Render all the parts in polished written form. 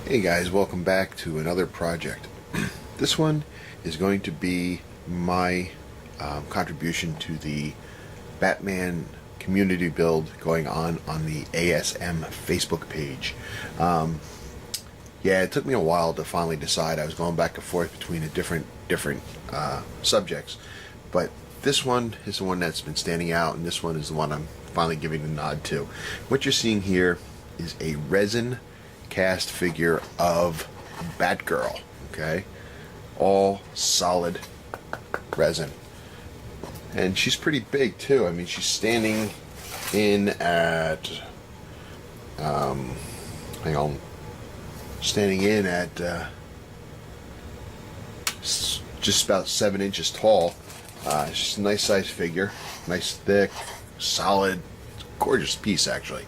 Hey guys, welcome back to another project. This one is going to be my contribution to the Batman community build going on the ASM Facebook page. Yeah, it took me a while to finally decide. I was going back and forth between the different subjects, but this one is the one that's been standing out, and this one is the one I'm finally giving the nod to. What you're seeing here is a resin cast figure of Batgirl, okay? All solid resin. And she's pretty big too. I mean, she's standing in at, just about 7 inches tall. She's a nice size figure, nice thick, solid, gorgeous piece actually.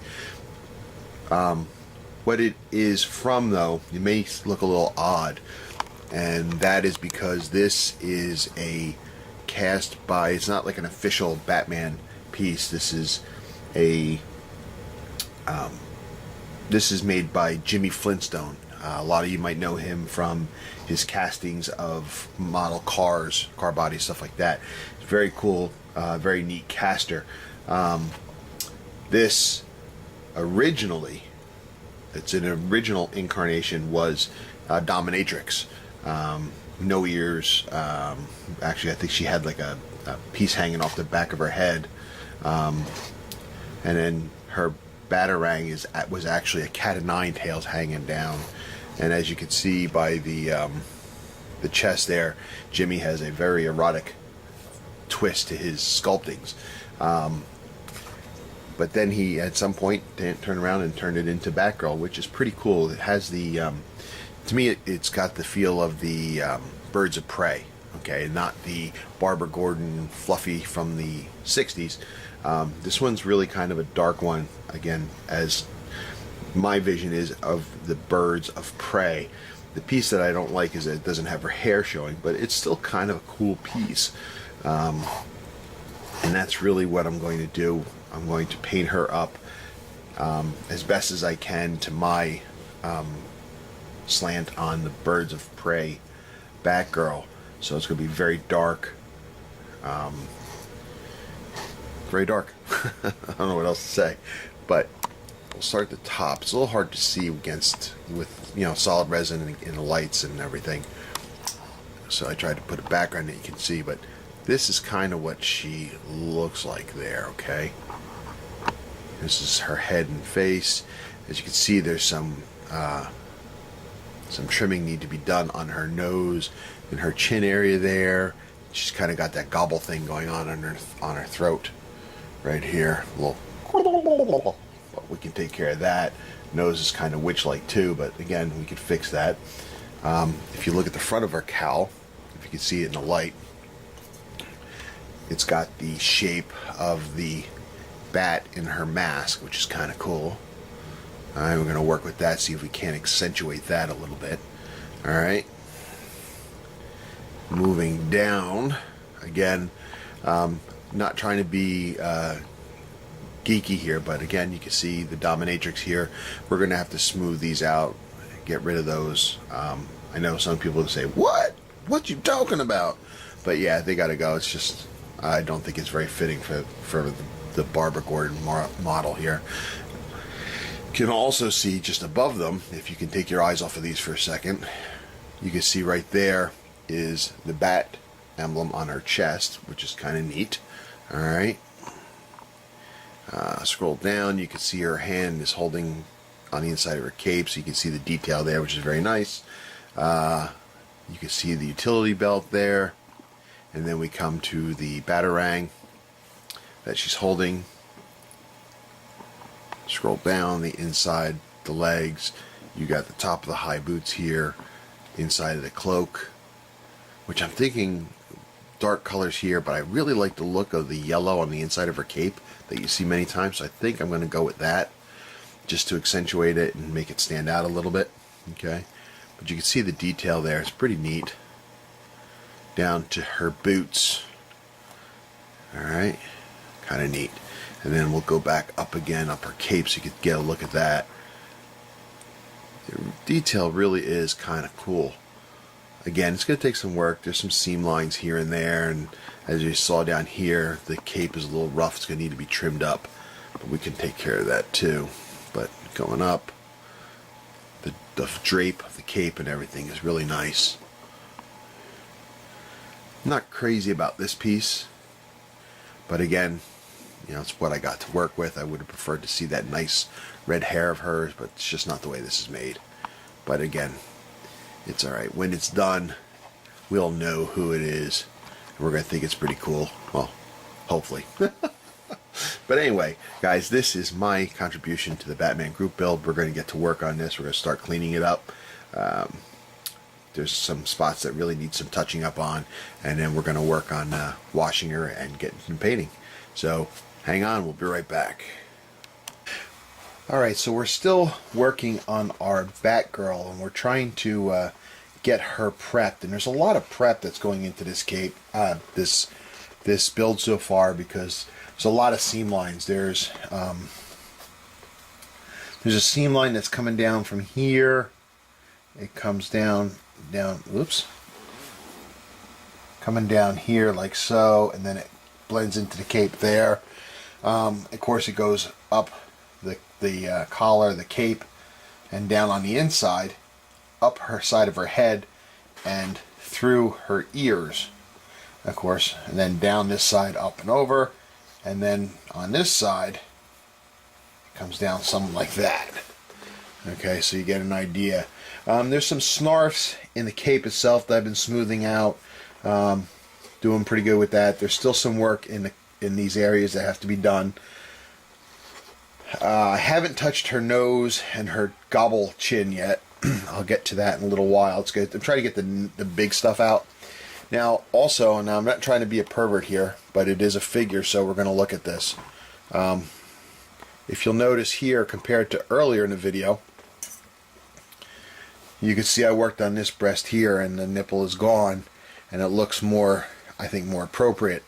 What it is from, though, it may look a little odd, and that is because this is a cast by, it's not like an official Batman piece. This is a this is made by Jimmy Flintstone. A lot of you might know him from his castings of model cars, car bodies, stuff like that. It's very cool, very neat caster. This originally, it's an original incarnation, was Dominatrix. No ears. Actually, I think she had like a piece hanging off the back of her head. And then her Batarang was actually a cat of nine tails hanging down. And as you can see by the chest there, Jimmy has a very erotic twist to his sculptings. But then he, at some point, turned around and turned it into Batgirl, which is pretty cool. It has the, to me, it's got the feel of the Birds of Prey, okay, not the Barbara Gordon fluffy from the 60s. This one's really kind of a dark one, again, as my vision is of the Birds of Prey. The piece that I don't like is that it doesn't have her hair showing, but it's still kind of a cool piece. And that's really what I'm going to do. I'm going to paint her up as best as I can to my slant on the Birds of Prey Batgirl. So it's going to be very dark. Very dark. I don't know what else to say. But we'll start at the top. It's a little hard to see with solid resin and the lights and everything. So I tried to put a background that you can see, but this is kind of what she looks like there, okay? This is her head and face. As you can see, there's some trimming need to be done on her nose and her chin area there. She's kind of got that gobble thing going on her throat right here. A little, but we can take care of that. Nose is kind of witch-like too, but again, we could fix that. If you look at the front of her cowl, if you can see it in the light, it's got the shape of the bat in her mask, which is kind of cool. Alright, we're going to work with that, see if we can accentuate that a little bit. Alright. Moving down, again, not trying to be geeky here, but again, you can see the Dominatrix here. We're going to have to smooth these out, get rid of those. I know some people will say, what you talking about? But yeah, they got to go. It's just, I don't think it's very fitting for the Barbara Gordon model here. You can also see just above them, if you can take your eyes off of these for a second, you can see right there is the bat emblem on her chest, which is kind of neat. Alright. Scroll down, you can see her hand is holding on the inside of her cape, so you can see the detail there, which is very nice. You can see the utility belt there. And then we come to the Batarang that she's holding. Scroll down the inside, the legs. You got the top of the high boots here, inside of the cloak, which I'm thinking dark colors here, but I really like the look of the yellow on the inside of her cape that you see many times, so I think I'm going to go with that just to accentuate it and make it stand out a little bit. Okay, but you can see the detail there. It's pretty neat. Down to her boots. Alright, kind of neat. And then we'll go back up again, up her cape, so you could get a look at that. The detail really is kind of cool. Again, it's going to take some work. There's some seam lines here and there, and as you saw down here, the cape is a little rough. It's going to need to be trimmed up, but we can take care of that too. But going up, the drape of the cape and everything is really nice. I'm not crazy about this piece, but again, you know, it's what I got to work with. I would have preferred to see that nice red hair of hers, but it's just not the way this is made. But again, it's alright. When it's done, we'll know who it is. And we're going to think it's pretty cool. Well, hopefully. But anyway, guys, this is my contribution to the Batman group build. We're going to get to work on this. We're going to start cleaning it up. There's some spots that really need some touching up on. And then we're going to work on washing her and getting some painting. So hang on, we'll be right back. Alright, so we're still working on our Batgirl, and we're trying to get her prepped. And there's a lot of prep that's going into this cape, this build so far, because there's a lot of seam lines. There's a seam line that's coming down from here. It comes down, whoops, coming down here like so, and then it blends into the cape there. Of course, it goes up the collar, the cape, and down on the inside, up her side of her head, and through her ears, of course, and then down this side, up and over, and then on this side, it comes down something like that. Okay, so you get an idea. There's some snarfs in the cape itself that I've been smoothing out. Doing pretty good with that. There's still some work in these areas that have to be done. I haven't touched her nose and her gobble chin yet. I'll get to that in a little while. It's good. I'm trying to get the big stuff out. Now, also, and I'm not trying to be a pervert here, but it is a figure, so we're going to look at this. If you'll notice here, compared to earlier in the video, you can see I worked on this breast here, and the nipple is gone, and it looks more, I think, more appropriate.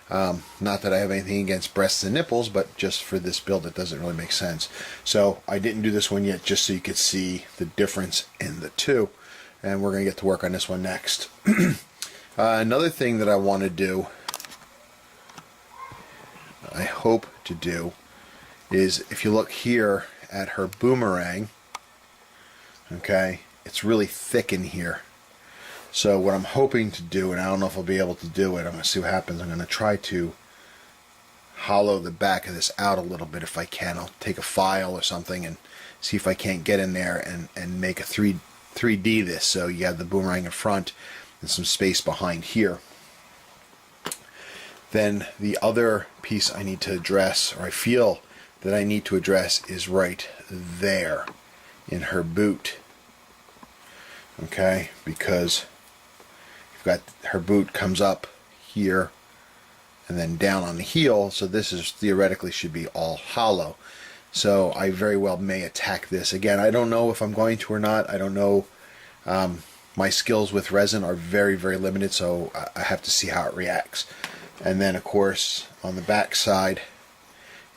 Not that I have anything against breasts and nipples, but just for this build it doesn't really make sense. So I didn't do this one yet, just so you could see the difference in the two, and we're going to get to work on this one next. Another thing that I want to do, I hope to do, is if you look here at her boomerang, okay, it's really thick in here. So what I'm hoping to do, and I don't know if I'll be able to do it, I'm going to see what happens. I'm going to try to hollow the back of this out a little bit if I can. I'll take a file or something and see if I can't get in there and make a 3D this, so you have the boomerang in front and some space behind here. Then the other piece I need to address, or I feel that I need to address, is right there in her boot. Okay, because you've got her boot comes up here and then down on the heel, so this is theoretically should be all hollow. So I very well may attack this. Again, I don't know if I'm going to or not. I don't know. My skills with resin are very, very limited, so I have to see how it reacts. And then, of course, on the back side,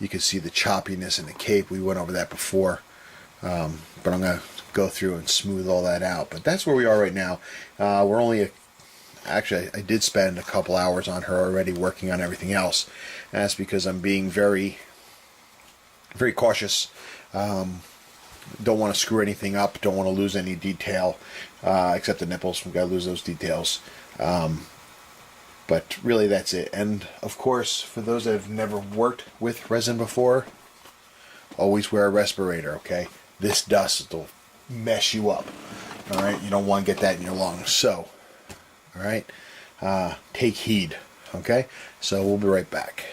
you can see the choppiness in the cape. We went over that before, but I'm going to go through and smooth all that out. But that's where we are right now. We're only actually, I did spend a couple hours on her already working on everything else. And that's because I'm being very, very cautious. Don't want to screw anything up. Don't want to lose any detail, except the nipples. We've got to lose those details. But really, that's it. And of course, for those that have never worked with resin before, always wear a respirator. Okay, this dust will mess you up. All right, you don't want to get that in your lungs. So, all right, take heed. Okay, so we'll be right back.